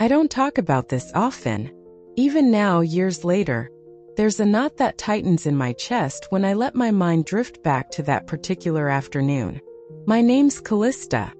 I don't talk about this often. Even now, years later, there's a knot that tightens in my chest when I let my mind drift back to that particular afternoon. My name's Callista,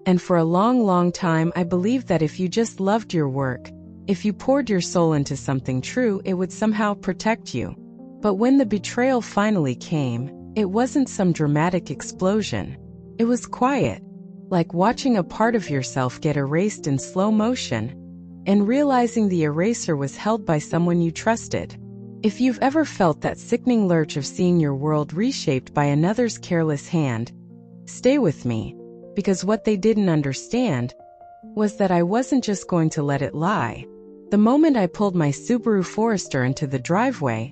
and for a long time I believed that if you just loved your work, if you poured your soul into something true, it would somehow protect you. But when the betrayal finally came, it wasn't some dramatic explosion. It was quiet, like watching a part of yourself get erased in slow motion, and realizing the eraser was held by someone you trusted. If you've ever felt that sickening lurch of seeing your world reshaped by another's careless hand, stay with me, because what they didn't understand was that I wasn't just going to let it lie. The moment I pulled my Subaru Forester into the driveway,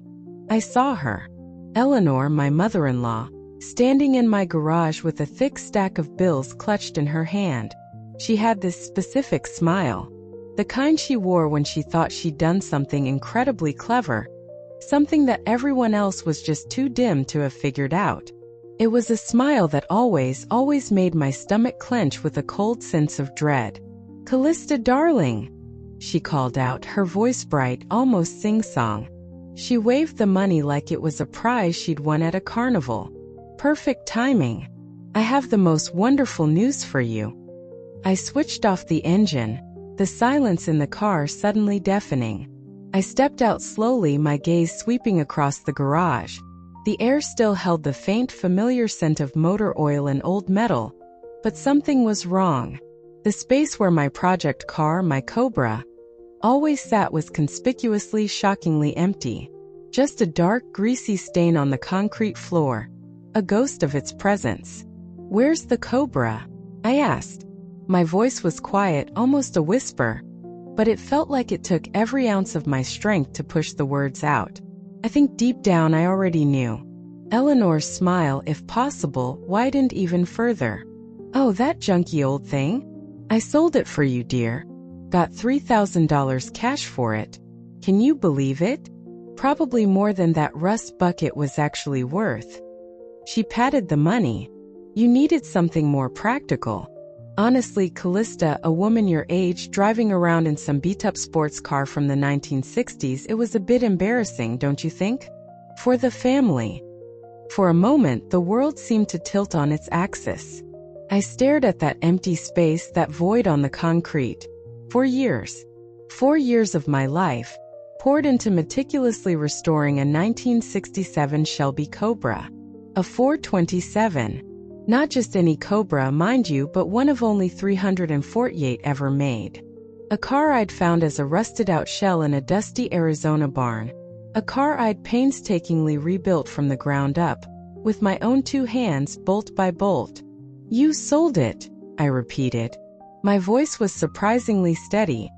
I saw her, Eleanor, my mother-in-law, standing in my garage with a thick stack of bills clutched in her hand. She had this specific smile, the kind she wore when she thought she'd done something incredibly clever, something that everyone else was just too dim to have figured out. It was a smile that always made my stomach clench with a cold sense of dread. "Callista, darling," she called out, her voice bright, almost sing-song. She waved the money like it was a prize she'd won at a carnival. "Perfect timing. I have the most wonderful news for you." I switched off the engine, the silence in the car suddenly deafening. I stepped out slowly, my gaze sweeping across the garage. The air still held the faint, familiar scent of motor oil and old metal, but something was wrong. The space where my project car, my Cobra, always sat was conspicuously, shockingly empty. Just a dark, greasy stain on the concrete floor, a ghost of its presence. "Where's the Cobra?" I asked. My voice was quiet, almost a whisper, but it felt like it took every ounce of my strength to push the words out. I think deep down I already knew. Eleanor's smile, if possible, widened even further. "Oh, that junky old thing? I sold it for you, dear. Got $3,000 cash for it. Can you believe it? Probably more than that rust bucket was actually worth." She patted the money. "You needed something more practical." Honestly, Callista, a woman your age driving around in some beat-up sports car from the 1960s, it was a bit embarrassing, don't you think? For the family. For a moment, the world seemed to tilt on its axis. I stared at that empty space, that void on the concrete. 4 years. 4 years of my life, poured into meticulously restoring a 1967 Shelby Cobra. A 427. Not just any Cobra, mind you, but one of only 348 ever made. A car I'd found as a rusted-out shell in a dusty Arizona barn. A car I'd painstakingly rebuilt from the ground up, with my own 2 hands, bolt by bolt. "You sold it," I repeated. My voice was surprisingly steady,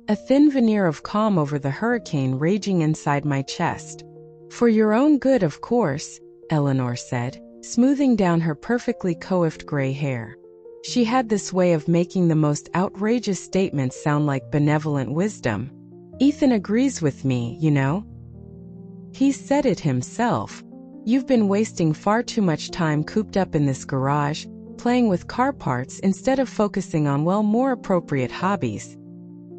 a thin veneer of calm over the hurricane raging inside my chest. "For your own good, of course," Eleanor said, smoothing down her perfectly coiffed gray hair. She had this way of making the most outrageous statements sound like benevolent wisdom. "Ethan agrees with me, you know. He said it himself. You've been wasting far too much time cooped up in this garage, playing with car parts instead of focusing on, well, more appropriate hobbies."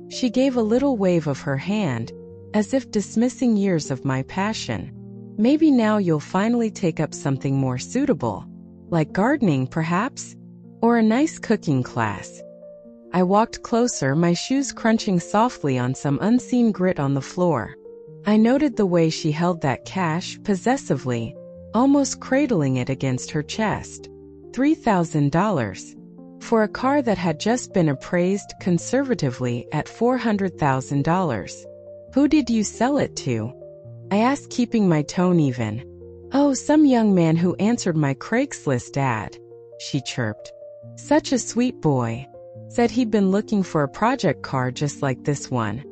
She gave a little wave of her hand, as if dismissing years of my passion. "Maybe now you'll finally take up something more suitable, like gardening, perhaps? Or a nice cooking class." I walked closer, my shoes crunching softly on some unseen grit on the floor. I noted the way she held that cash, possessively, almost cradling it against her chest. $3,000. For a car that had just been appraised conservatively at $400,000. "Who did you sell it to?" I asked, keeping my tone even. "Oh, some young man who answered my Craigslist ad," she chirped. "Such a sweet boy. Said he'd been looking for a project car just like this one."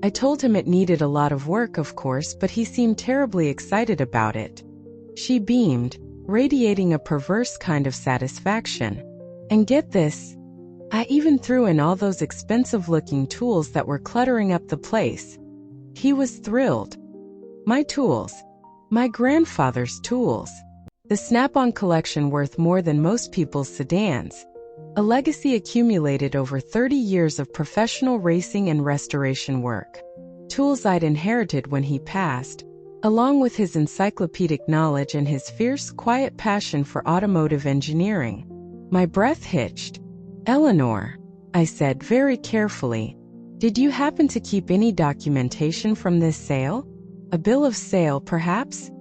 I told him it needed a lot of work, of course, but he seemed terribly excited about it. She beamed, radiating a perverse kind of satisfaction. And get this, I even threw in all those expensive-looking tools that were cluttering up the place. He was thrilled. My tools. My grandfather's tools. The Snap-on collection worth more than most people's sedans. a legacy accumulated over 30 years of professional racing and restoration work. Tools I'd inherited when he passed, along with his encyclopedic knowledge and his fierce, quiet passion for automotive engineering. My breath hitched. "Eleanor," I said very carefully, "did you happen to keep any documentation from this sale? A bill of sale, perhaps?"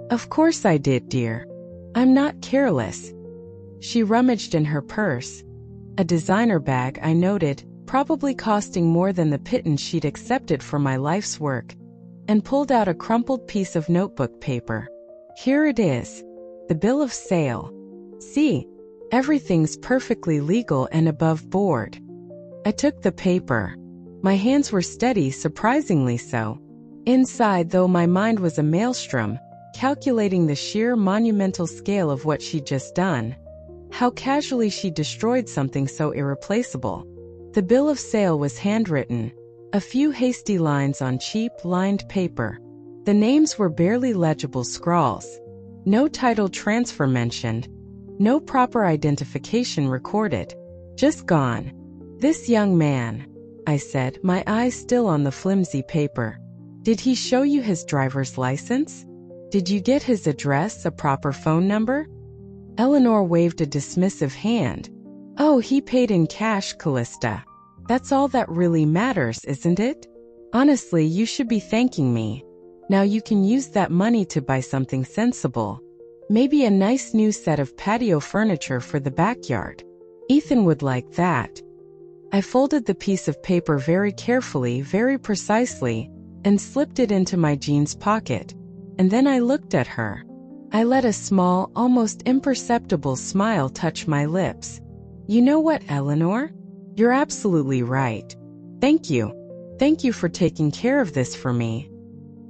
"Of course I did, dear. I'm not careless." She rummaged in her purse. A designer bag, I noted, probably costing more than the pittance she'd accepted for my life's work, and pulled out a crumpled piece of notebook paper. "Here it is. The bill of sale. See, everything's perfectly legal and above board." I took the paper. My hands were steady, surprisingly so. Inside, though, my mind was a maelstrom, calculating the sheer monumental scale of what she'd just done. How casually she destroyed something so irreplaceable. The bill of sale was handwritten, a few hasty lines on cheap, lined paper. The names were barely legible scrawls. No title transfer mentioned, no proper identification recorded. Just gone. "This young man," I said, my eyes still on the flimsy paper. "Did he show you his driver's license? Did you get his address, a proper phone number?" Eleanor waved a dismissive hand. "Oh, he paid in cash, Callista. That's all that really matters, isn't it? Honestly, you should be thanking me. Now you can use that money to buy something sensible. Maybe a nice new set of patio furniture for the backyard. Ethan would like that." I folded the piece of paper very carefully, very precisely, and slipped it into my jeans pocket. And then I looked at her. I let a small, almost imperceptible smile touch my lips. "You know what, Eleanor? You're absolutely right. Thank you. Thank you for taking care of this for me."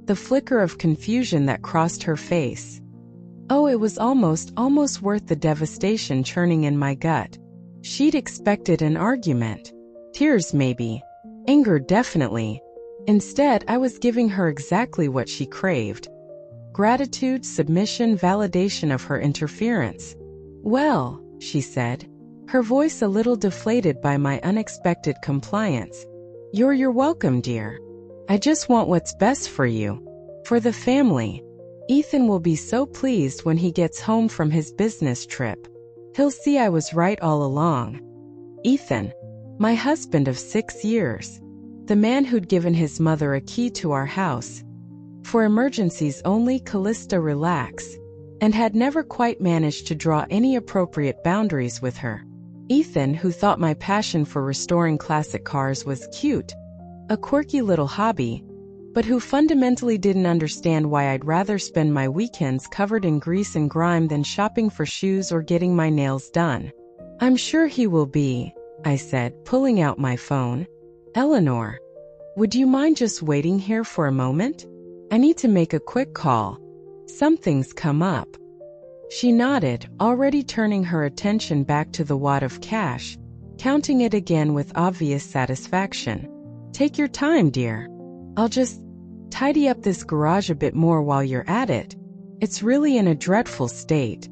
The flicker of confusion that crossed her face. Oh, it was almost worth the devastation churning in my gut. She'd expected an argument. Tears, maybe. Anger, definitely. Instead, I was giving her exactly what she craved. Gratitude, submission, validation of her interference. "Well," she said, her voice a little deflated by my unexpected compliance. You're welcome, dear. I just want what's best for you. For the family. Ethan will be so pleased when he gets home from his business trip. He'll see I was right all along." Ethan. My husband of 6 years. The man who'd given his mother a key to our house. For emergencies only, Callista, relax. And had never quite managed to draw any appropriate boundaries with her. Ethan, who thought my passion for restoring classic cars was cute. A quirky little hobby. But who fundamentally didn't understand why I'd rather spend my weekends covered in grease and grime than shopping for shoes or getting my nails done. "I'm sure he will be," I said, pulling out my phone. "Eleanor, would you mind just waiting here for a moment? I need to make a quick call. Something's come up." She nodded, already turning her attention back to the wad of cash, counting it again with obvious satisfaction. "Take your time, dear. I'll just tidy up this garage a bit more while you're at it. It's really in a dreadful state."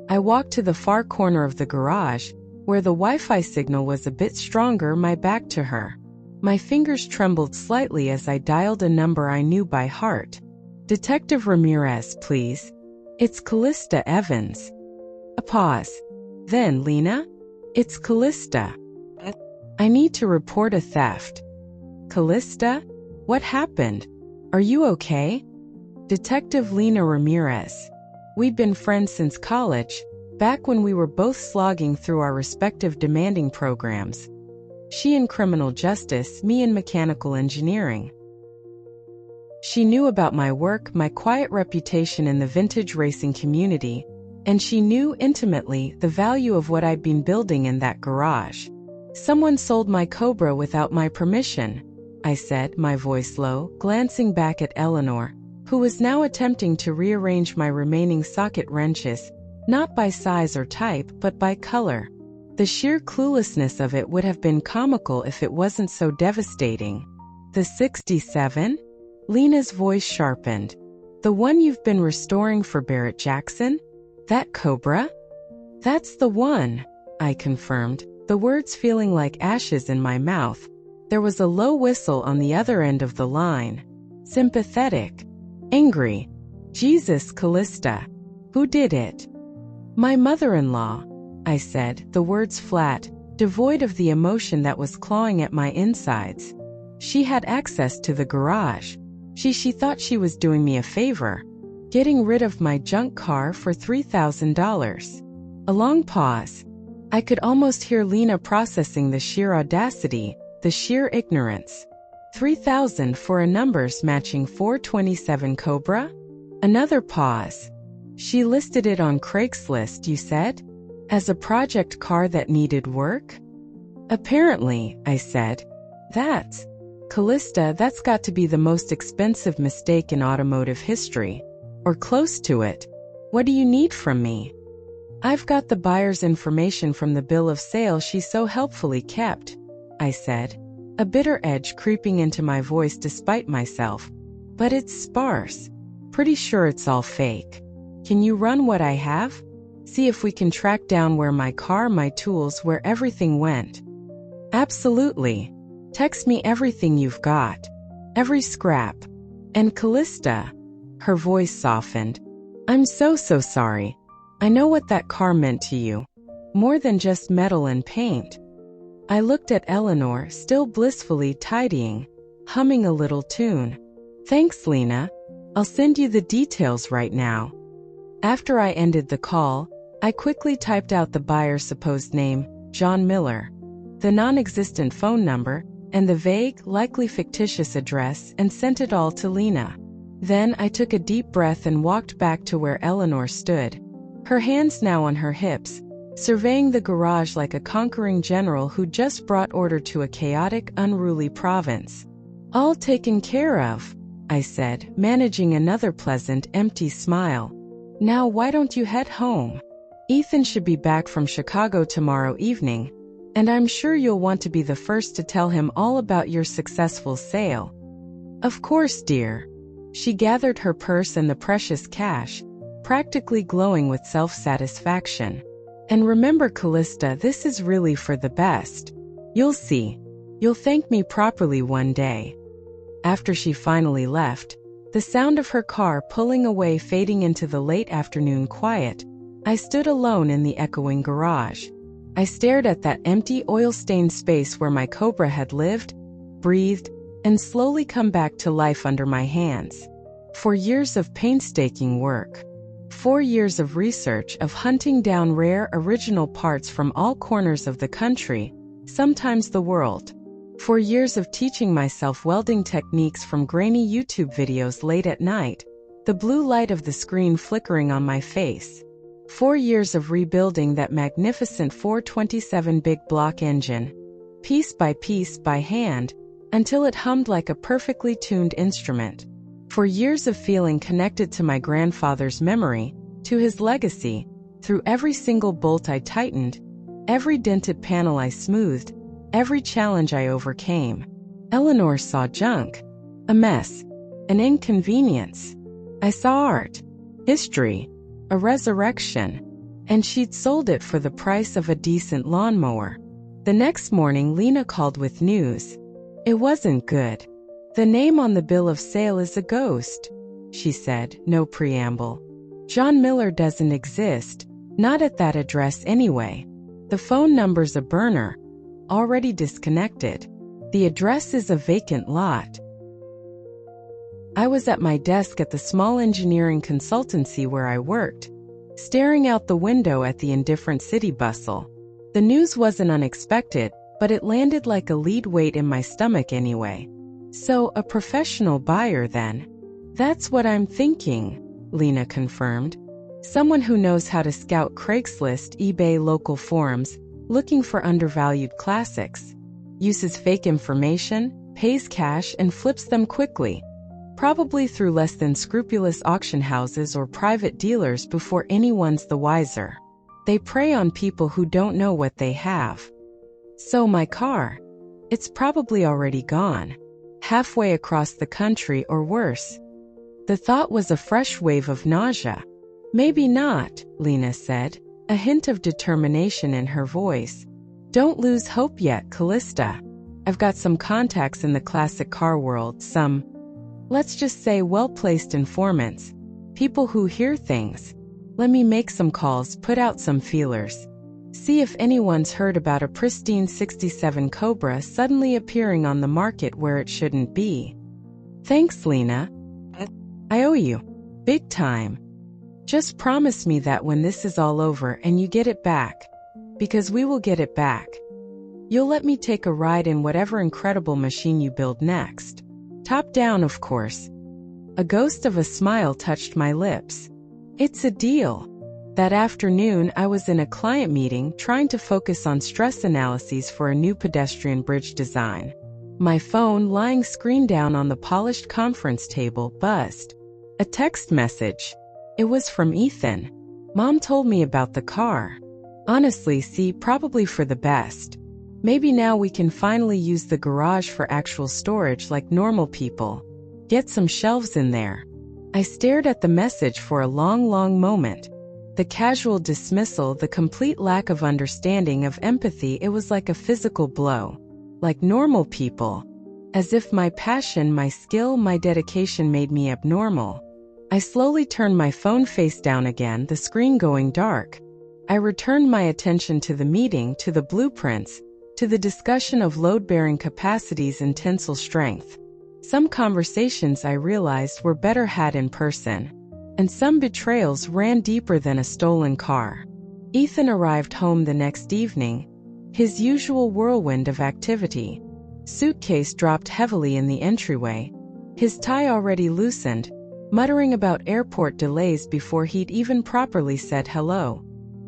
I walked to the far corner of the garage, where the Wi-Fi signal was a bit stronger, my back to her. My fingers trembled slightly as I dialed a number I knew by heart. "Detective Ramirez, please. It's Callista Evans." A pause. Then, "Lena? It's Callista. I need to report a theft." "Callista? What happened? Are you okay?" "Detective Lena Ramirez. We'd been friends since college, back when we were both slogging through our respective demanding programs. She in criminal justice, me in mechanical engineering. She knew about my work, my quiet reputation in the vintage racing community, and she knew intimately the value of what I'd been building in that garage. "Someone sold my Cobra without my permission," I said, my voice low, glancing back at Eleanor, who was now attempting to rearrange my remaining socket wrenches, not by size or type, but by color. The sheer cluelessness of it would have been comical if it wasn't so devastating. "The 67? Lena's voice sharpened. "The one you've been restoring for Barrett Jackson? That Cobra?" "That's the one," I confirmed, the words feeling like ashes in my mouth. There was a low whistle on the other end of the line. Sympathetic. Angry. Jesus, Callista. Who did it? My mother-in-law, I said, the words flat, devoid of the emotion that was clawing at my insides. She had access to the garage. She thought she was doing me a favor, getting rid of my junk car for $3,000. A long pause. I could almost hear Lena processing the sheer audacity, the sheer ignorance. $3,000 for a numbers matching 427 Cobra? Another pause. She listed it on Craigslist, you said? As a project car that needed work? Apparently, I said. Callista, that's got to be the most expensive mistake in automotive history. Or close to it. What do you need from me? I've got the buyer's information from the bill of sale she so helpfully kept, I said, a bitter edge creeping into my voice despite myself. But it's sparse. Pretty sure it's all fake. Can you run what I have? See if we can track down where my car, my tools, where everything went. Absolutely. Text me everything you've got. Every scrap. And Callista, her voice softened. I'm so sorry. I know what that car meant to you. More than just metal and paint. I looked at Eleanor, still blissfully tidying, humming a little tune. Thanks, Lena. I'll send you the details right now. After I ended the call, I quickly typed out the buyer's supposed name, John Miller, the non-existent phone number, and the vague, likely fictitious address, and sent it all to Lena. Then I took a deep breath and walked back to where Eleanor stood, her hands now on her hips, surveying the garage like a conquering general who just brought order to a chaotic, unruly province. All taken care of, I said, managing another pleasant, empty smile. Now why don't you head home? Ethan should be back from Chicago tomorrow evening, and I'm sure you'll want to be the first to tell him all about your successful sale. Of course, dear. She gathered her purse and the precious cash, practically glowing with self-satisfaction. And remember, Callista, this is really for the best. You'll see. You'll thank me properly one day. After she finally left, the sound of her car pulling away fading into the late afternoon quiet, I stood alone in the echoing garage. I stared at that empty, oil-stained space where my Cobra had lived, breathed, and slowly come back to life under my hands. 4 years of painstaking work. 4 years of research, of hunting down rare, original parts from all corners of the country, sometimes the world. 4 years of teaching myself welding techniques from grainy YouTube videos late at night, the blue light of the screen flickering on my face. 4 years of rebuilding that magnificent 427 big block engine, piece by hand, until it hummed like a perfectly tuned instrument. 4 years of feeling connected to my grandfather's memory, to his legacy, through every single bolt I tightened, every dented panel I smoothed, every challenge I overcame. Eleanor saw junk, a mess, an inconvenience. I saw art, history, a resurrection, and she'd sold it for the price of a decent lawnmower. The next morning, Lena called with news. It wasn't good. The name on the bill of sale is a ghost, she said, no preamble. John Miller doesn't exist, not at that address anyway. The phone number's a burner, already disconnected. The address is a vacant lot. I was at my desk at the small engineering consultancy where I worked, staring out the window at the indifferent city bustle. The news wasn't unexpected, but it landed like a lead weight in my stomach anyway. So, a professional buyer then? That's what I'm thinking, Lena confirmed. Someone who knows how to scout Craigslist, eBay, local forums, looking for undervalued classics. Uses fake information, pays cash, and flips them quickly. Probably through less than scrupulous auction houses or private dealers before anyone's the wiser. They prey on people who don't know what they have. So my car. It's probably already gone. Halfway across the country or worse. The thought was a fresh wave of nausea. Maybe not, Lena said. a hint of determination in her voice. "Don't lose hope yet, Callista. I've got some contacts in the classic car world, some, let's just say, well-placed informants. People who hear things. Let me make some calls, put out some feelers. See if anyone's heard about a pristine '67 Cobra suddenly appearing on the market where it shouldn't be." "Thanks, Lena. I owe you. Big time. Just promise me that when this is all over and you get it back, because we will get it back, you'll let me take a ride in whatever incredible machine you build next. Top down, of course." A ghost of a smile touched my lips. "It's a deal." That afternoon, I was in a client meeting trying to focus on stress analyses for a new pedestrian bridge design. My phone, lying screen down on the polished conference table, buzzed. A text message. It was from Ethan. "Mom told me about the car. Honestly, see, probably for the best. Maybe now we can finally use the garage for actual storage like normal people. Get some shelves in there." I stared at the message for a long moment. The casual dismissal, the complete lack of understanding, of empathy, it was like a physical blow. Like normal people. As if my passion, my skill, my dedication made me abnormal. I slowly turned my phone face down again, the screen going dark. I returned my attention to the meeting, to the blueprints, to the discussion of load-bearing capacities and tensile strength. Some conversations, I realized, were better had in person. And some betrayals ran deeper than a stolen car. Ethan arrived home the next evening, his usual whirlwind of activity. Suitcase dropped heavily in the entryway, his tie already loosened, muttering about airport delays before he'd even properly said hello.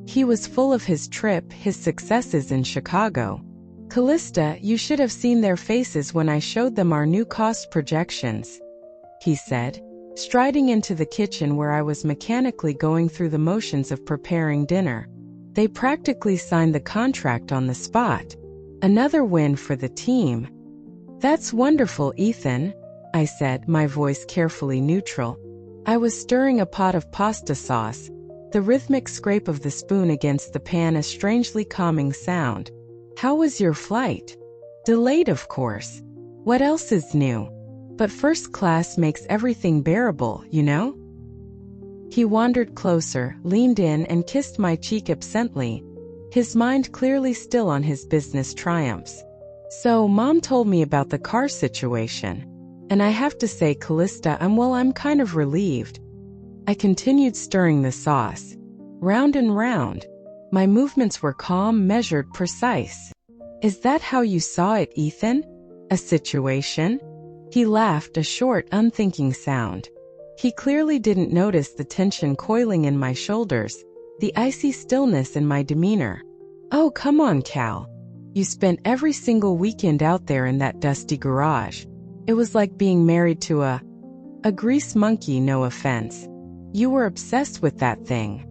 He was full of his trip, his successes in Chicago. "Callista, you should have seen their faces when I showed them our new cost projections," he said, striding into the kitchen where I was mechanically going through the motions of preparing dinner. They practically signed the contract on the spot. Another win for the team. "That's wonderful, Ethan," I said, my voice carefully neutral. I was stirring a pot of pasta sauce, the rhythmic scrape of the spoon against the pan a strangely calming sound. "How was your flight?" "Delayed, of course. What else is new? But first class makes everything bearable, you know?" He wandered closer, leaned in, and kissed my cheek absently, his mind clearly still on his business triumphs. "So, Mom told me about the car situation. And I have to say, Callista, I'm kind of relieved." I continued stirring the sauce. Round and round. My movements were calm, measured, precise. "Is that how you saw it, Ethan? A situation?" He laughed, a short, unthinking sound. He clearly didn't notice the tension coiling in my shoulders, the icy stillness in my demeanor. "Oh, come on, Cal. You spent every single weekend out there in that dusty garage. It was like being married to a grease monkey, no offense. You were obsessed with that thing."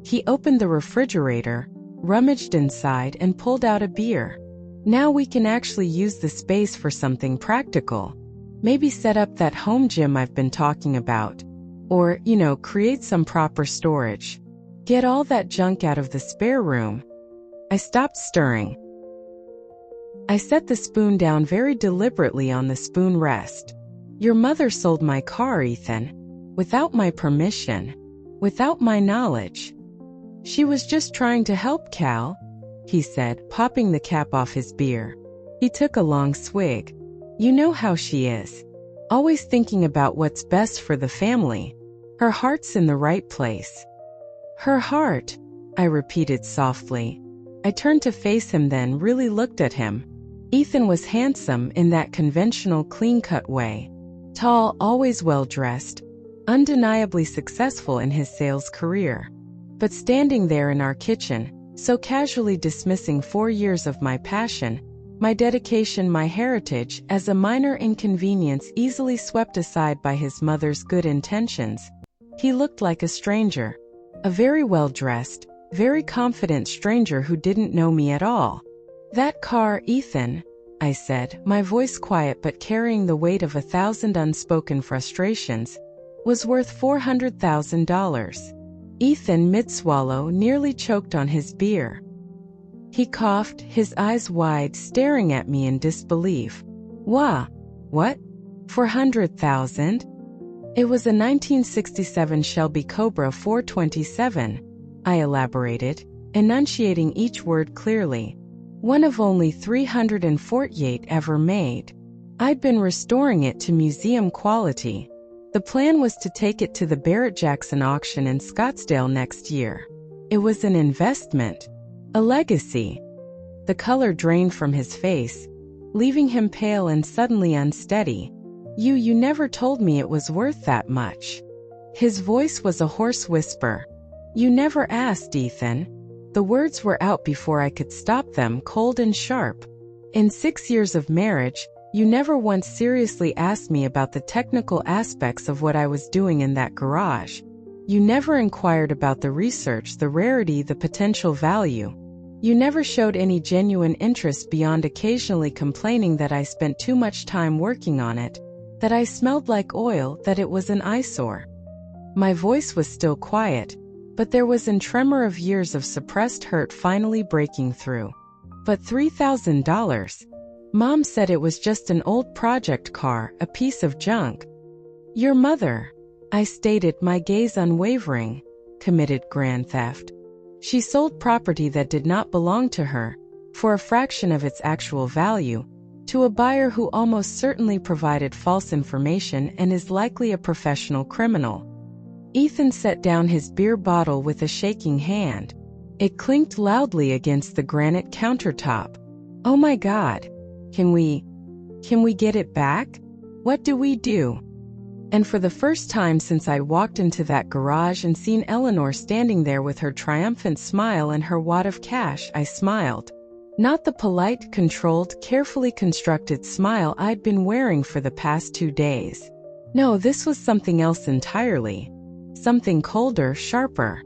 He opened the refrigerator, rummaged inside, and pulled out a beer. "Now we can actually use the space for something practical. Maybe set up that home gym I've been talking about. Or, create some proper storage. Get all that junk out of the spare room." I stopped stirring. I set the spoon down very deliberately on the spoon rest. "Your mother sold my car, Ethan. Without my permission. Without my knowledge." "She was just trying to help, Cal," he said, popping the cap off his beer. He took a long swig. "You know how she is. Always thinking about what's best for the family. Her heart's in the right place." "Her heart," I repeated softly. I turned to face him, then really looked at him. Ethan was handsome in that conventional, clean-cut way. Tall, always well-dressed, undeniably successful in his sales career. But standing there in our kitchen, so casually dismissing 4 years of my passion, my dedication, my heritage, as a minor inconvenience easily swept aside by his mother's good intentions, he looked like a stranger. A very well-dressed, very confident stranger who didn't know me at all. "That car, Ethan," I said, my voice quiet but carrying the weight of 1,000 unspoken frustrations, "was worth $400,000. Ethan, mid-swallow, nearly choked on his beer. He coughed, his eyes wide, staring at me in disbelief. What? 400,000? It was a 1967 Shelby Cobra 427, I elaborated, enunciating each word clearly. One of only 348 ever made. I'd been restoring it to museum quality. The plan was to take it to the Barrett-Jackson auction in Scottsdale next year. It was an investment. A legacy. The color drained from his face, leaving him pale and suddenly unsteady. You never told me it was worth that much. His voice was a hoarse whisper. You never asked, Ethan. The words were out before I could stop them, cold and sharp. In 6 years of marriage, you never once seriously asked me about the technical aspects of what I was doing in that garage. You never inquired about the research, the rarity, the potential value. You never showed any genuine interest beyond occasionally complaining that I spent too much time working on it, that I smelled like oil, that it was an eyesore. My voice was still quiet, but there was a tremor of years of suppressed hurt finally breaking through. But $3,000? Mom said it was just an old project car, a piece of junk. Your mother, I stated, my gaze unwavering, committed grand theft. She sold property that did not belong to her, for a fraction of its actual value, to a buyer who almost certainly provided false information and is likely a professional criminal. Ethan set down his beer bottle with a shaking hand. It clinked loudly against the granite countertop. Oh my God. Can we get it back? What do we do? And for the first time since I walked into that garage and seen Eleanor standing there with her triumphant smile and her wad of cash, I smiled. Not the polite, controlled, carefully constructed smile I'd been wearing for the past 2 days. No, this was something else entirely. Something colder, sharper.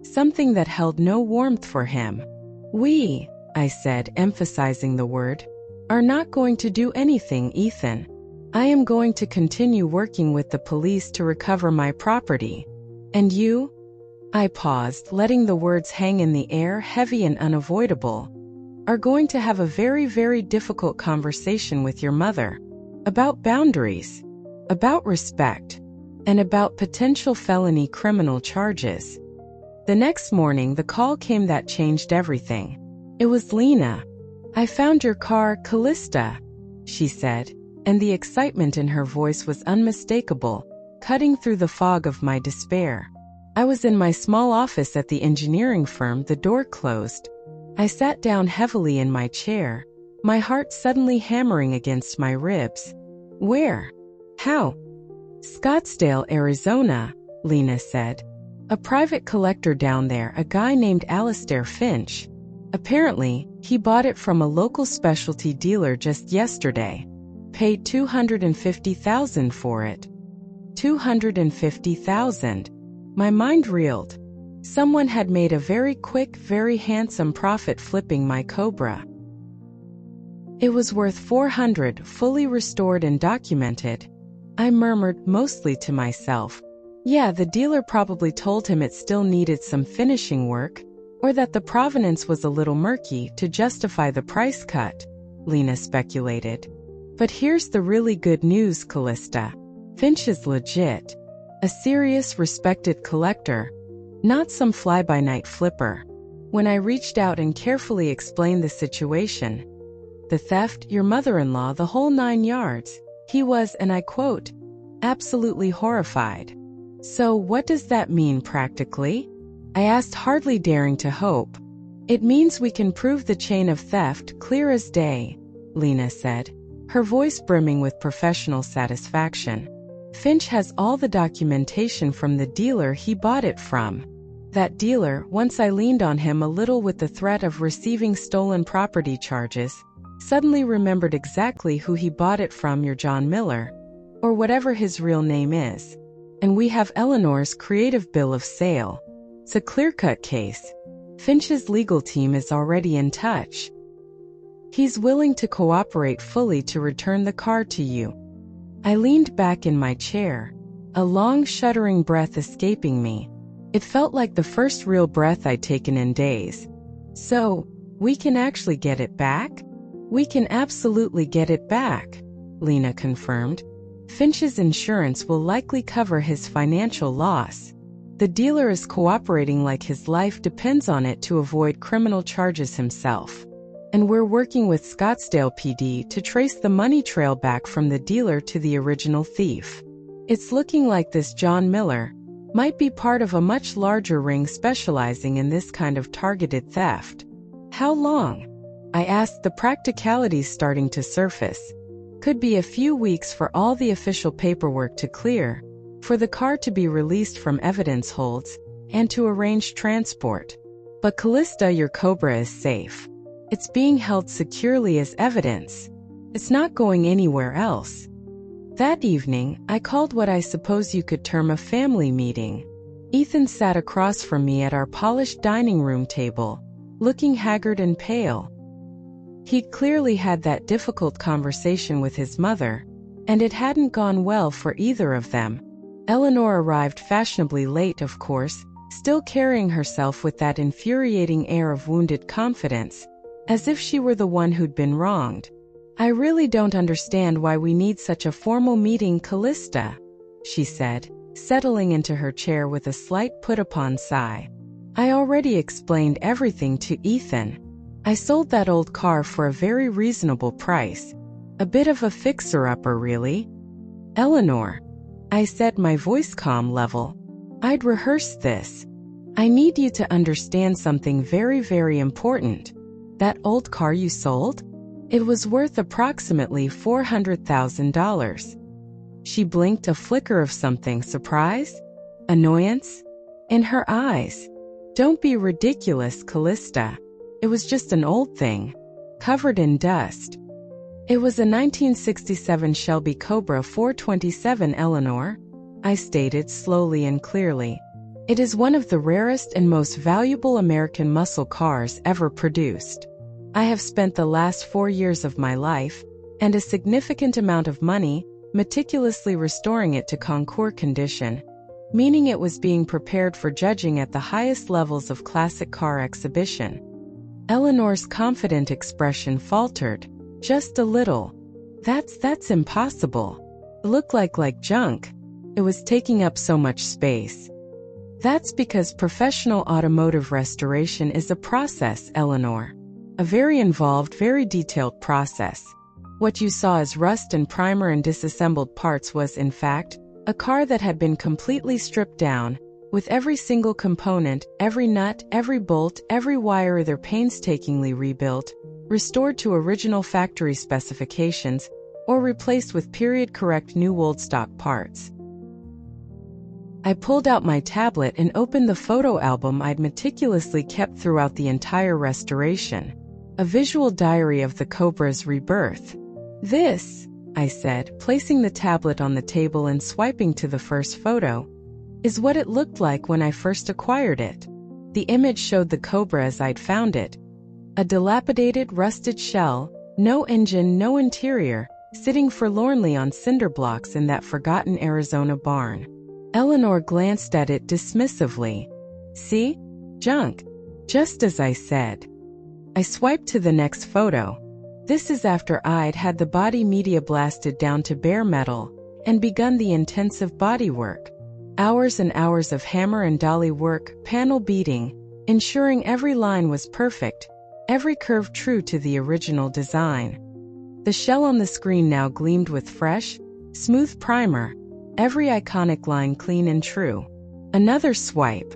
Something that held no warmth for him. We, I said, emphasizing the word, are not going to do anything, Ethan. I am going to continue working with the police to recover my property. And you? I paused, letting the words hang in the air, heavy and unavoidable. Are going to have a very, very difficult conversation with your mother. About boundaries. About respect. And about potential felony criminal charges. The next morning, the call came that changed everything. It was Lena. I found your car, Callista, she said, and the excitement in her voice was unmistakable, cutting through the fog of my despair. I was in my small office at the engineering firm, the door closed. I sat down heavily in my chair, my heart suddenly hammering against my ribs. Where? How? Scottsdale, Arizona, Lena said. A private collector down there, a guy named Alistair Finch. Apparently, he bought it from a local specialty dealer just yesterday. Paid $250,000 for it. $250,000. My mind reeled. Someone had made a very quick, very handsome profit flipping my Cobra. It was worth $400, fully restored and documented. I murmured, mostly to myself. Yeah, the dealer probably told him it still needed some finishing work, or that the provenance was a little murky to justify the price cut, Lena speculated. But here's the really good news, Callista. Finch is legit. A serious, respected collector. Not some fly-by-night flipper. When I reached out and carefully explained the situation, the theft, your mother-in-law, the whole 9 yards, he was, and I quote, absolutely horrified. So what does that mean practically? I asked, hardly daring to hope. It means we can prove the chain of theft clear as day, Lena said, her voice brimming with professional satisfaction. Finch has all the documentation from the dealer he bought it from. That dealer, once I leaned on him a little with the threat of receiving stolen property charges, suddenly remembered exactly who he bought it from, your John Miller, or whatever his real name is. And we have Eleanor's creative bill of sale. It's a clear-cut case. Finch's legal team is already in touch. He's willing to cooperate fully to return the car to you. I leaned back in my chair, a long shuddering breath escaping me. It felt like the first real breath I'd taken in days. "So, we can actually get it back?" "We can absolutely get it back," Lena confirmed. "Finch's insurance will likely cover his financial loss. The dealer is cooperating like his life depends on it to avoid criminal charges himself. And we're working with Scottsdale PD to trace the money trail back from the dealer to the original thief. It's looking like this John Miller might be part of a much larger ring specializing in this kind of targeted theft." "How long?" I asked, the practicalities starting to surface. "Could be a few weeks for all the official paperwork to clear, for the car to be released from evidence holds, and to arrange transport. But Callista, your Cobra is safe. It's being held securely as evidence. It's not going anywhere else." That evening, I called what I suppose you could term a family meeting. Ethan sat across from me at our polished dining room table, looking haggard and pale. He'd clearly had that difficult conversation with his mother, and it hadn't gone well for either of them. Eleanor arrived fashionably late, of course, still carrying herself with that infuriating air of wounded confidence, as if she were the one who'd been wronged. "I really don't understand why we need such a formal meeting, Callista," she said, settling into her chair with a slight put-upon sigh. "I already explained everything to Ethan. I sold that old car for a very reasonable price. A bit of a fixer-upper, really." "Eleanor," I said, my voice calm level, "I'd rehearsed this. I need you to understand something very, very important. That old car you sold? It was worth approximately $400,000. She blinked, a flicker of something, surprise? Annoyance? In her eyes. "Don't be ridiculous, Callista. It was just an old thing, covered in dust." "It was a 1967 Shelby Cobra 427, Eleanor," I stated slowly and clearly. "It is one of the rarest and most valuable American muscle cars ever produced. I have spent the last 4 years of my life, and a significant amount of money, meticulously restoring it to concours condition, meaning it was being prepared for judging at the highest levels of classic car exhibition." Eleanor's confident expression faltered, just a little. That's impossible. It looked like junk. It was taking up so much space." "That's because professional automotive restoration is a process, Eleanor. A very involved, very detailed process. What you saw as rust and primer and disassembled parts was, in fact, a car that had been completely stripped down, with every single component, every nut, every bolt, every wire either painstakingly rebuilt, restored to original factory specifications, or replaced with period-correct new old-stock parts." I pulled out my tablet and opened the photo album I'd meticulously kept throughout the entire restoration. A visual diary of the Cobra's rebirth. "This," I said, placing the tablet on the table and swiping to the first photo, "is what it looked like when I first acquired it." The image showed the Cobra as I'd found it. A dilapidated, rusted shell, no engine, no interior, sitting forlornly on cinder blocks in that forgotten Arizona barn. Eleanor glanced at it dismissively. "See? Junk. Just as I said." I swiped to the next photo. This is after I'd had the body media blasted down to bare metal and begun the intensive body work. Hours and hours of hammer and dolly work, panel beating, ensuring every line was perfect, every curve true to the original design. The shell on the screen now gleamed with fresh, smooth primer, every iconic line clean and true. Another swipe.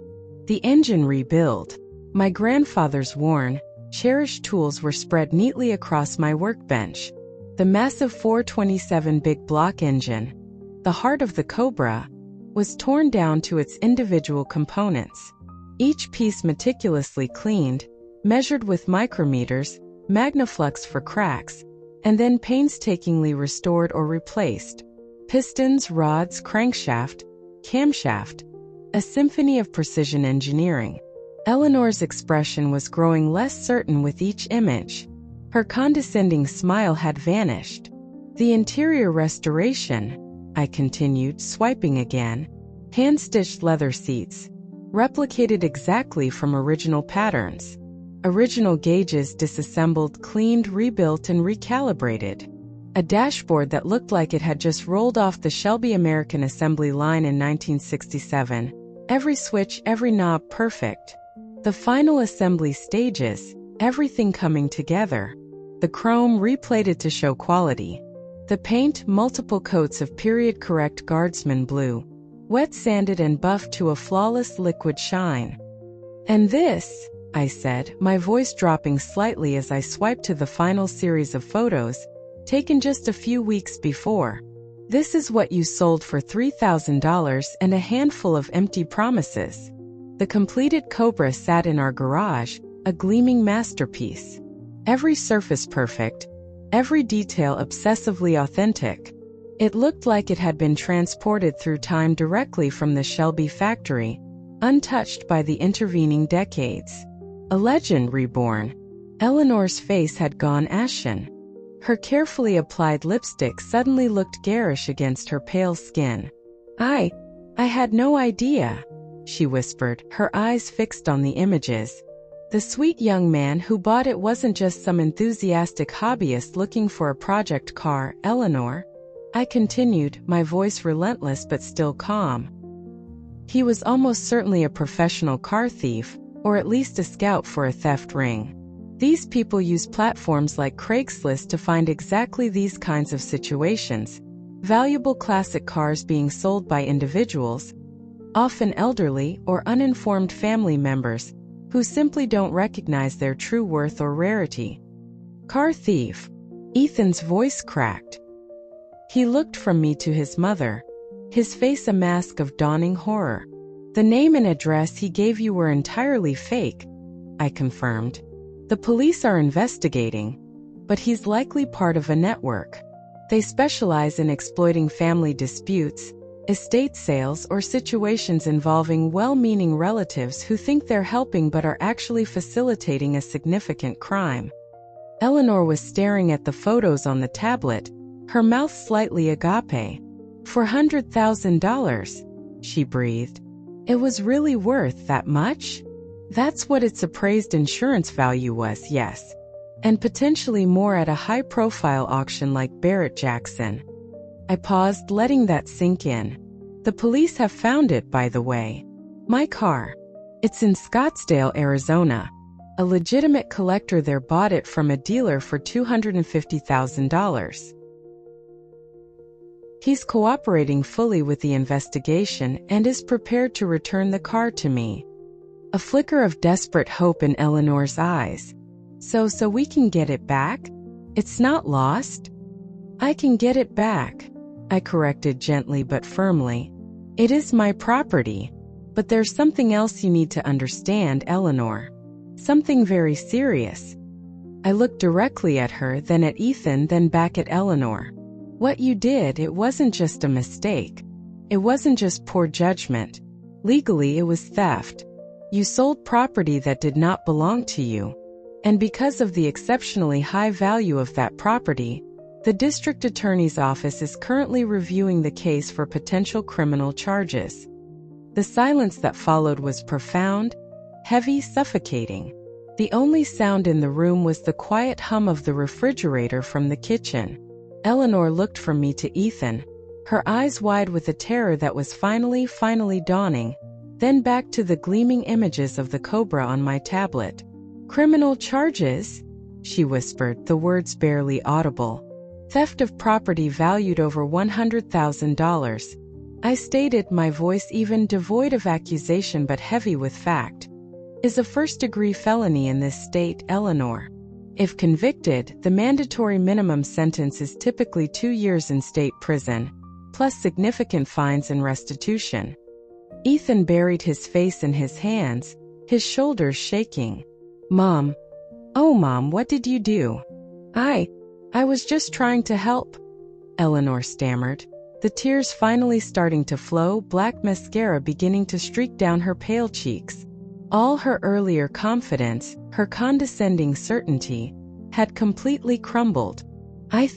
The engine rebuild. My grandfather's worn, cherished tools were spread neatly across my workbench. The massive 427 big block engine, the heart of the Cobra, was torn down to its individual components. Each piece meticulously cleaned, measured with micrometers, magnaflux for cracks, and then painstakingly restored or replaced. Pistons, rods, crankshaft, camshaft. A symphony of precision engineering. Eleanor's expression was growing less certain with each image. Her condescending smile had vanished. "The interior restoration," I continued, swiping again. "Hand-stitched leather seats, replicated exactly from original patterns. Original gauges disassembled, cleaned, rebuilt, and recalibrated. A dashboard that looked like it had just rolled off the Shelby American assembly line in 1967. Every switch, every knob perfect. The final assembly stages, everything coming together. The chrome replated to show quality. The paint, multiple coats of period-correct Guardsman blue, wet sanded and buffed to a flawless liquid shine. And this, I said, my voice dropping slightly as I swiped to the final series of photos, taken just a few weeks before. This is what you sold for $3,000 and a handful of empty promises. The completed Cobra sat in our garage, a gleaming masterpiece. Every surface perfect, every detail obsessively authentic. It looked like it had been transported through time directly from the Shelby factory, untouched by the intervening decades. A legend reborn. Eleanor's face had gone ashen. Her carefully applied lipstick suddenly looked garish against her pale skin. I had no idea, she whispered, her eyes fixed on the images. The sweet young man who bought it wasn't just some enthusiastic hobbyist looking for a project car, Eleanor. I continued, my voice relentless but still calm. He was almost certainly a professional car thief, or at least a scout for a theft ring. These people use platforms like Craigslist to find exactly these kinds of situations. Valuable classic cars being sold by individuals, often elderly or uninformed family members, who simply don't recognize their true worth or rarity. Car thief. Ethan's voice cracked. He looked from me to his mother, his face a mask of dawning horror. The name and address he gave you were entirely fake, I confirmed. The police are investigating, but he's likely part of a network. They specialize in exploiting family disputes, estate sales, or situations involving well-meaning relatives who think they're helping but are actually facilitating a significant crime. Eleanor was staring at the photos on the tablet, her mouth slightly agape. $400,000, she breathed. It was really worth that much? That's what its appraised insurance value was, yes. And potentially more at a high-profile auction like Barrett-Jackson. I paused, letting that sink in. The police have found it, by the way. My car. It's in Scottsdale, Arizona. A legitimate collector there bought it from a dealer for $250,000. He's cooperating fully with the investigation and is prepared to return the car to me. A flicker of desperate hope in Eleanor's eyes. So we can get it back? It's not lost? I can get it back, I corrected gently but firmly. It is my property. But there's something else you need to understand, Eleanor. Something very serious. I looked directly at her, then at Ethan, then back at Eleanor. What you did, it wasn't just a mistake. It wasn't just poor judgment. Legally, it was theft. You sold property that did not belong to you. And because of the exceptionally high value of that property, the district attorney's office is currently reviewing the case for potential criminal charges. The silence that followed was profound, heavy, suffocating. The only sound in the room was the quiet hum of the refrigerator from the kitchen. Eleanor looked from me to Ethan, her eyes wide with a terror that was finally dawning, then back to the gleaming images of the Cobra on my tablet. Criminal charges? She whispered, the words barely audible. Theft of property valued over $100,000. I stated, my voice even devoid of accusation but heavy with fact. Is a first-degree felony in this state, Eleanor. If convicted, the mandatory minimum sentence is typically 2 years in state prison, plus significant fines and restitution. Ethan buried his face in his hands, his shoulders shaking. Mom. Oh, Mom, what did you do? I was just trying to help, Eleanor stammered, the tears finally starting to flow, black mascara beginning to streak down her pale cheeks. All her earlier confidence, her condescending certainty, had completely crumbled. I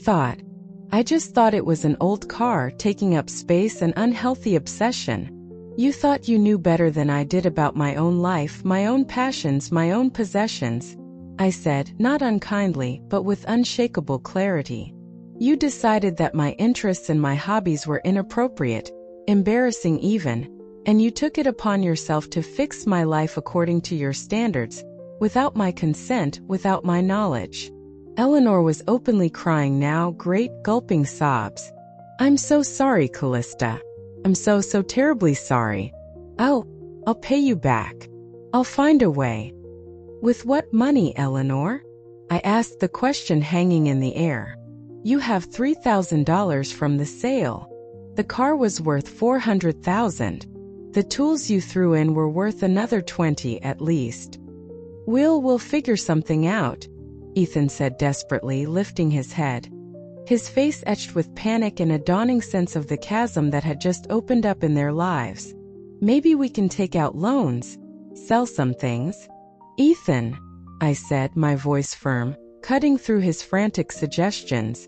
just thought it was an old car taking up space, an unhealthy obsession. You thought you knew better than I did about my own life, my own passions, my own possessions, I said, not unkindly, but with unshakable clarity. You decided that my interests and my hobbies were inappropriate, embarrassing even, and you took it upon yourself to fix my life according to your standards, without my consent, without my knowledge. Eleanor was openly crying now, great gulping sobs. I'm so sorry, Callista. I'm so terribly sorry. I'll pay you back. I'll find a way. With what money, Eleanor? I asked, the question hanging in the air. You have $3,000 from the sale. The car was worth $400,000. The tools you threw in were worth another $20,000 at least. We'll figure something out, Ethan said desperately, lifting his head. His face etched with panic and a dawning sense of the chasm that had just opened up in their lives. Maybe we can take out loans, sell some things. Ethan, I said, my voice firm, cutting through his frantic suggestions.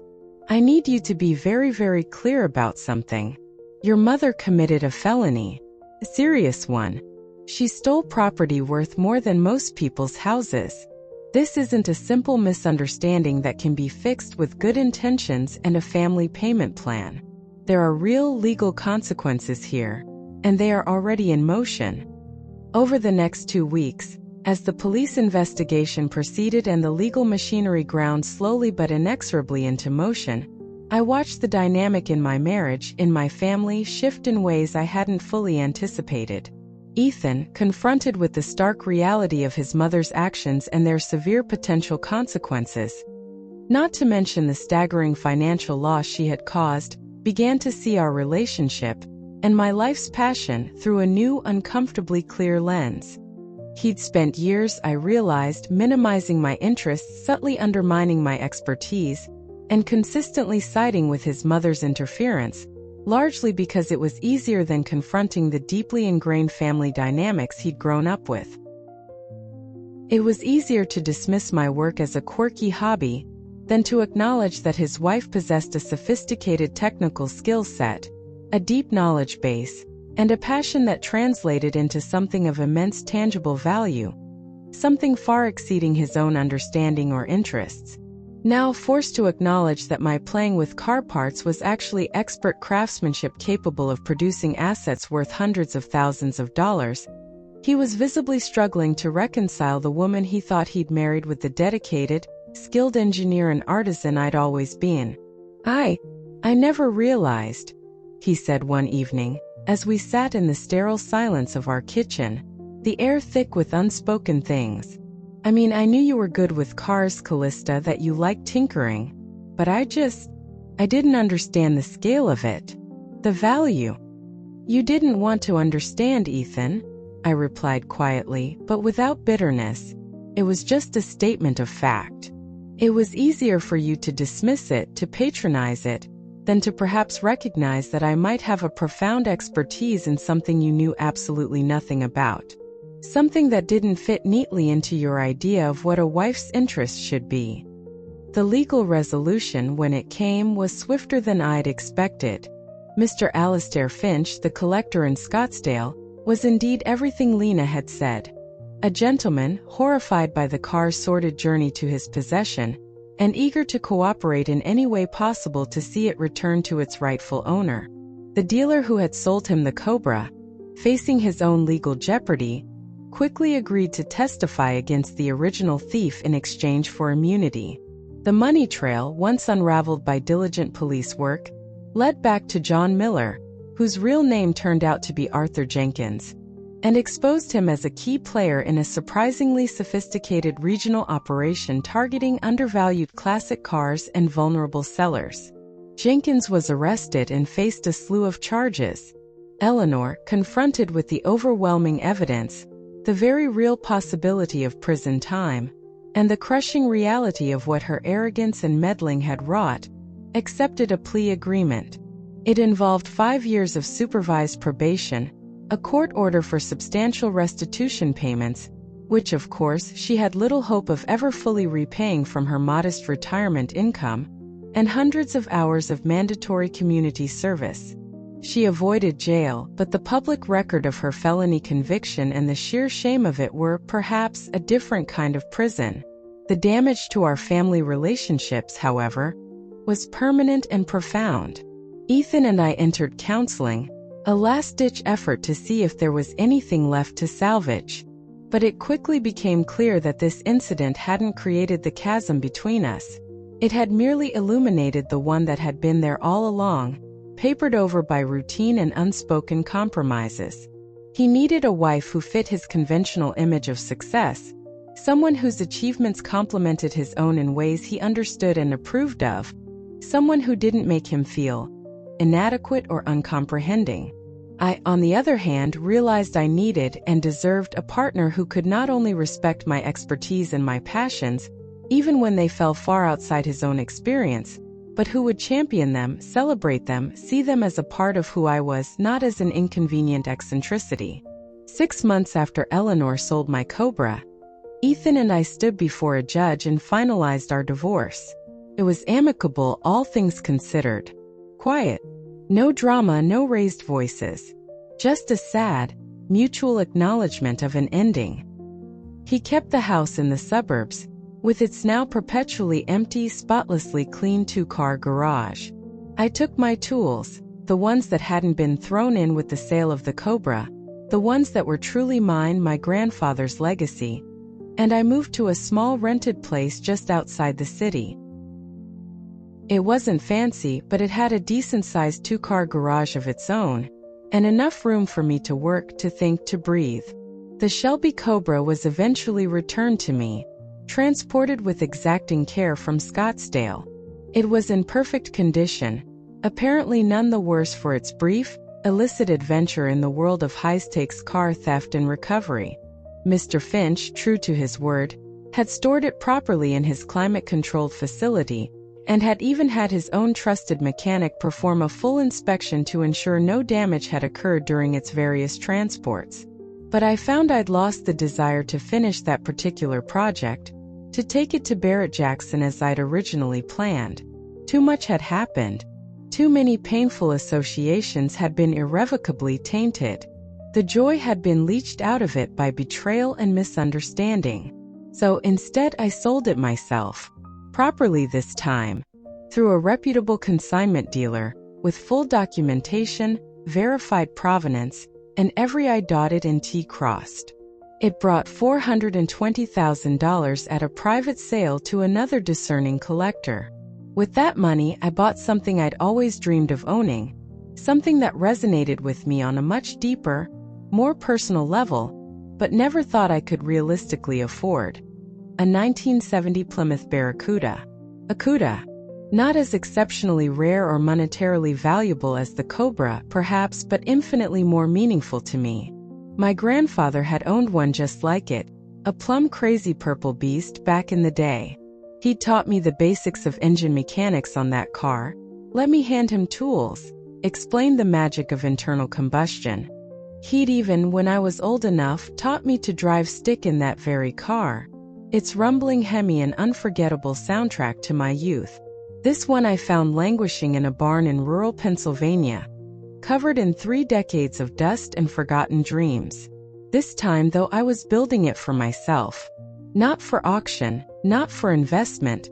I need you to be very, very clear about something. Your mother committed a felony. A serious one. She stole property worth more than most people's houses. This isn't a simple misunderstanding that can be fixed with good intentions and a family payment plan. There are real legal consequences here, and they are already in motion. Over the next 2 weeks, as the police investigation proceeded and the legal machinery ground slowly but inexorably into motion, I watched the dynamic in my marriage, in my family, shift in ways I hadn't fully anticipated. Ethan, confronted with the stark reality of his mother's actions and their severe potential consequences, not to mention the staggering financial loss she had caused, began to see our relationship, and my life's passion, through a new, uncomfortably clear lens. He'd spent years, I realized, minimizing my interests, subtly undermining my expertise, and consistently siding with his mother's interference, largely because it was easier than confronting the deeply ingrained family dynamics he'd grown up with. It was easier to dismiss my work as a quirky hobby than to acknowledge that his wife possessed a sophisticated technical skill set, a deep knowledge base, and a passion that translated into something of immense tangible value, something far exceeding his own understanding or interests. Now forced to acknowledge that my playing with car parts was actually expert craftsmanship capable of producing assets worth hundreds of thousands of dollars, he was visibly struggling to reconcile the woman he thought he'd married with the dedicated, skilled engineer and artisan I'd always been. I never realized, he said one evening, as we sat in the sterile silence of our kitchen, the air thick with unspoken things. I mean, I knew you were good with cars, Callista, that you liked tinkering, but I didn't understand the scale of it, the value. You didn't want to understand, Ethan, I replied quietly, but without bitterness. It was just a statement of fact. It was easier for you to dismiss it, to patronize it, than to perhaps recognize that I might have a profound expertise in something you knew absolutely nothing about. Something that didn't fit neatly into your idea of what a wife's interest should be. The legal resolution, when it came, was swifter than I'd expected. Mr. Alastair Finch, the collector in Scottsdale, was indeed everything Lena had said. A gentleman, horrified by the car's sordid journey to his possession, and eager to cooperate in any way possible to see it return to its rightful owner. The dealer who had sold him the Cobra, facing his own legal jeopardy, quickly agreed to testify against the original thief in exchange for immunity. The money trail, once unraveled by diligent police work, led back to John Miller, whose real name turned out to be Arthur Jenkins, and exposed him as a key player in a surprisingly sophisticated regional operation targeting undervalued classic cars and vulnerable sellers. Jenkins was arrested and faced a slew of charges. Eleanor, confronted with the overwhelming evidence, the very real possibility of prison time, and the crushing reality of what her arrogance and meddling had wrought, accepted a plea agreement. It involved 5 years of supervised probation, a court order for substantial restitution payments, which of course she had little hope of ever fully repaying from her modest retirement income, and hundreds of hours of mandatory community service. She avoided jail, but the public record of her felony conviction and the sheer shame of it were, perhaps, a different kind of prison. The damage to our family relationships, however, was permanent and profound. Ethan and I entered counseling, a last-ditch effort to see if there was anything left to salvage. But it quickly became clear that this incident hadn't created the chasm between us. It had merely illuminated the one that had been there all along, papered over by routine and unspoken compromises. He needed a wife who fit his conventional image of success, someone whose achievements complemented his own in ways he understood and approved of, someone who didn't make him feel inadequate or uncomprehending. I, on the other hand, realized I needed and deserved a partner who could not only respect my expertise and my passions, even when they fell far outside his own experience, but who would champion them, celebrate them, see them as a part of who I was, not as an inconvenient eccentricity. 6 months after Eleanor sold my Cobra, Ethan and I stood before a judge and finalized our divorce. It was amicable, all things considered. Quiet. No drama, no raised voices. Just a sad, mutual acknowledgement of an ending. He kept the house in the suburbs, with its now perpetually empty, spotlessly clean 2-car garage. I took my tools, the ones that hadn't been thrown in with the sale of the Cobra, the ones that were truly mine, my grandfather's legacy, and I moved to a small rented place just outside the city. It wasn't fancy, but it had a decent-sized 2-car garage of its own, and enough room for me to work, to think, to breathe. The Shelby Cobra was eventually returned to me, transported with exacting care from Scottsdale. It was in perfect condition, apparently none the worse for its brief, illicit adventure in the world of high-stakes car theft and recovery. Mr. Finch, true to his word, had stored it properly in his climate-controlled facility, and had even had his own trusted mechanic perform a full inspection to ensure no damage had occurred during its various transports. But I found I'd lost the desire to finish that particular project, to take it to Barrett-Jackson as I'd originally planned. Too much had happened. Too many painful associations had been irrevocably tainted. The joy had been leached out of it by betrayal and misunderstanding. So instead I sold it myself. Properly this time, through a reputable consignment dealer, with full documentation, verified provenance, and every I dotted and T crossed. It brought $420,000 at a private sale to another discerning collector. With that money, I bought something I'd always dreamed of owning, something that resonated with me on a much deeper, more personal level, but never thought I could realistically afford. A 1970 Plymouth Barracuda. A Cuda. Not as exceptionally rare or monetarily valuable as the Cobra, perhaps, but infinitely more meaningful to me. My grandfather had owned one just like it, a plum-crazy purple beast, back in the day. He'd taught me the basics of engine mechanics on that car, let me hand him tools, explained the magic of internal combustion. He'd even, when I was old enough, taught me to drive stick in that very car. Its rumbling Hemi an unforgettable soundtrack to my youth. This one I found languishing in a barn in rural Pennsylvania, covered in 3 decades of dust and forgotten dreams. This time, though, I was building it for myself. Not for auction, not for investment,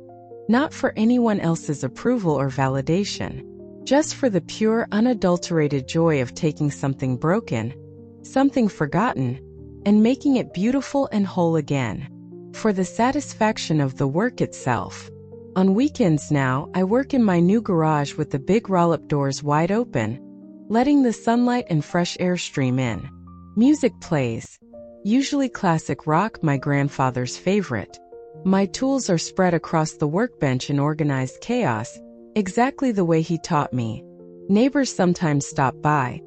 not for anyone else's approval or validation. Just for the pure, unadulterated joy of taking something broken, something forgotten, and making it beautiful and whole again. For the satisfaction of the work itself. On weekends now, I work in my new garage with the big roll-up doors wide open, letting the sunlight and fresh air stream in. Music plays, usually classic rock, my grandfather's favorite. My tools are spread across the workbench in organized chaos, exactly the way he taught me. Neighbors sometimes stop by,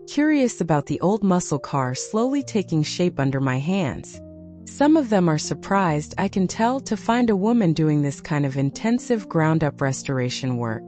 curious about the old muscle car slowly taking shape under my hands. Some of them are surprised, I can tell, to find a woman doing this kind of intensive ground-up restoration work.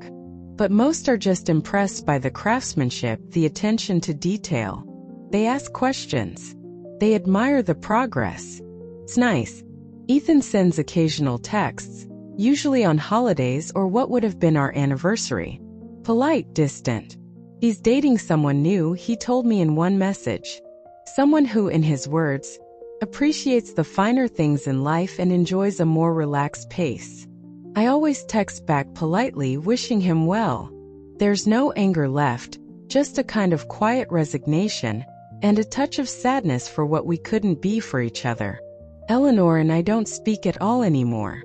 But most are just impressed by the craftsmanship, the attention to detail. They ask questions. They admire the progress. It's nice. Ethan sends occasional texts, usually on holidays or what would have been our anniversary. Polite, distant. He's dating someone new, he told me in one message. Someone who, in his words, appreciates the finer things in life and enjoys a more relaxed pace. I always text back politely, wishing him well. There's no anger left, just a kind of quiet resignation, and a touch of sadness for what we couldn't be for each other. Eleanor and I don't speak at all anymore.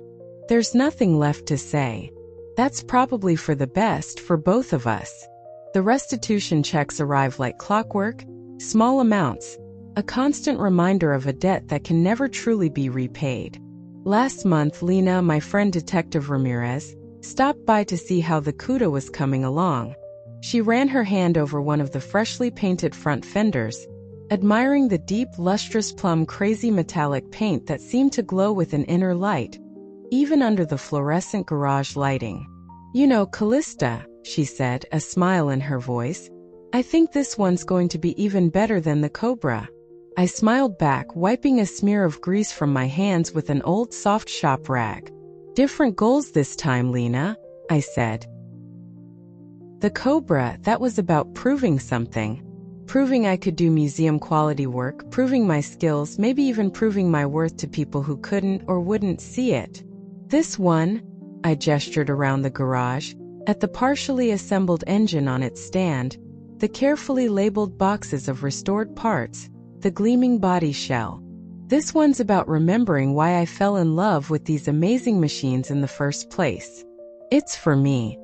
There's nothing left to say. That's probably for the best for both of us. The restitution checks arrive like clockwork, small amounts, a constant reminder of a debt that can never truly be repaid. Last month, Lena, my friend Detective Ramirez, stopped by to see how the CUDA was coming along. She ran her hand over one of the freshly painted front fenders, admiring the deep, lustrous plum crazy metallic paint that seemed to glow with an inner light, even under the fluorescent garage lighting. "You know, Callista," she said, a smile in her voice, "I think this one's going to be even better than the Cobra." I smiled back, wiping a smear of grease from my hands with an old soft shop rag. "Different goals this time, Lena," I said. The Cobra, that was about proving something. Proving I could do museum-quality work, proving my skills, maybe even proving my worth to people who couldn't or wouldn't see it. This one, I gestured around the garage, at the partially assembled engine on its stand, the carefully labeled boxes of restored parts, the gleaming body shell. This one's about remembering why I fell in love with these amazing machines in the first place. It's for me.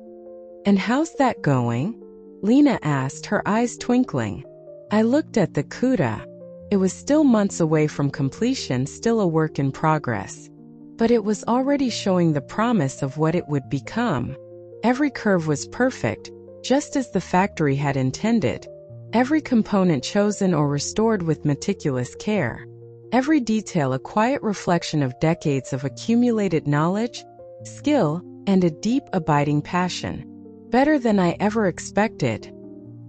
"And how's that going?" Lena asked, her eyes twinkling. I looked at the CUDA. It was still months away from completion, still a work in progress. But it was already showing the promise of what it would become. Every curve was perfect, just as the factory had intended. Every component chosen or restored with meticulous care. Every detail a quiet reflection of decades of accumulated knowledge, skill, and a deep, abiding passion. "Better than I ever expected,"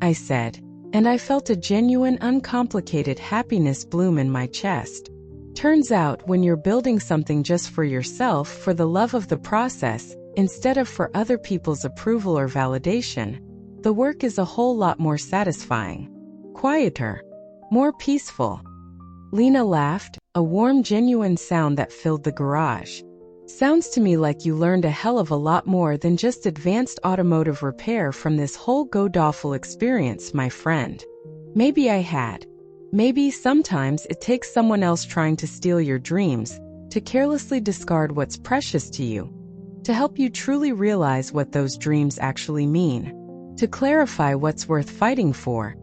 I said, and I felt a genuine, uncomplicated happiness bloom in my chest. Turns out, when you're building something just for yourself, for the love of the process, instead of for other people's approval or validation, the work is a whole lot more satisfying. Quieter. More peaceful. Lena laughed, a warm, genuine sound that filled the garage. "Sounds to me like you learned a hell of a lot more than just advanced automotive repair from this whole god-awful experience, my friend." Maybe I had. Maybe sometimes it takes someone else trying to steal your dreams, to carelessly discard what's precious to you, to help you truly realize what those dreams actually mean, to clarify what's worth fighting for,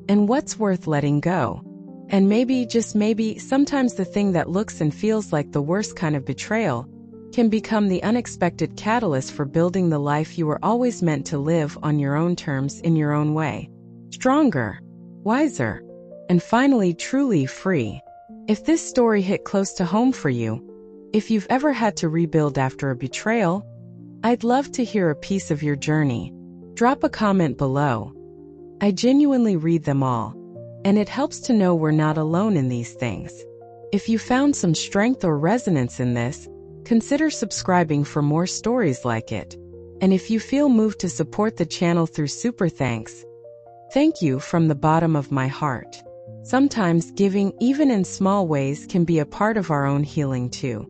and what's worth letting go. And maybe, just maybe, sometimes the thing that looks and feels like the worst kind of betrayal can become the unexpected catalyst for building the life you were always meant to live on your own terms, in your own way. Stronger, wiser, and finally truly free. If this story hit close to home for you, if you've ever had to rebuild after a betrayal, I'd love to hear a piece of your journey. Drop a comment below. I genuinely read them all, and it helps to know we're not alone in these things. If you found some strength or resonance in this, consider subscribing for more stories like it. And if you feel moved to support the channel through super thanks, thank you from the bottom of my heart. Sometimes giving, even in small ways, can be a part of our own healing too.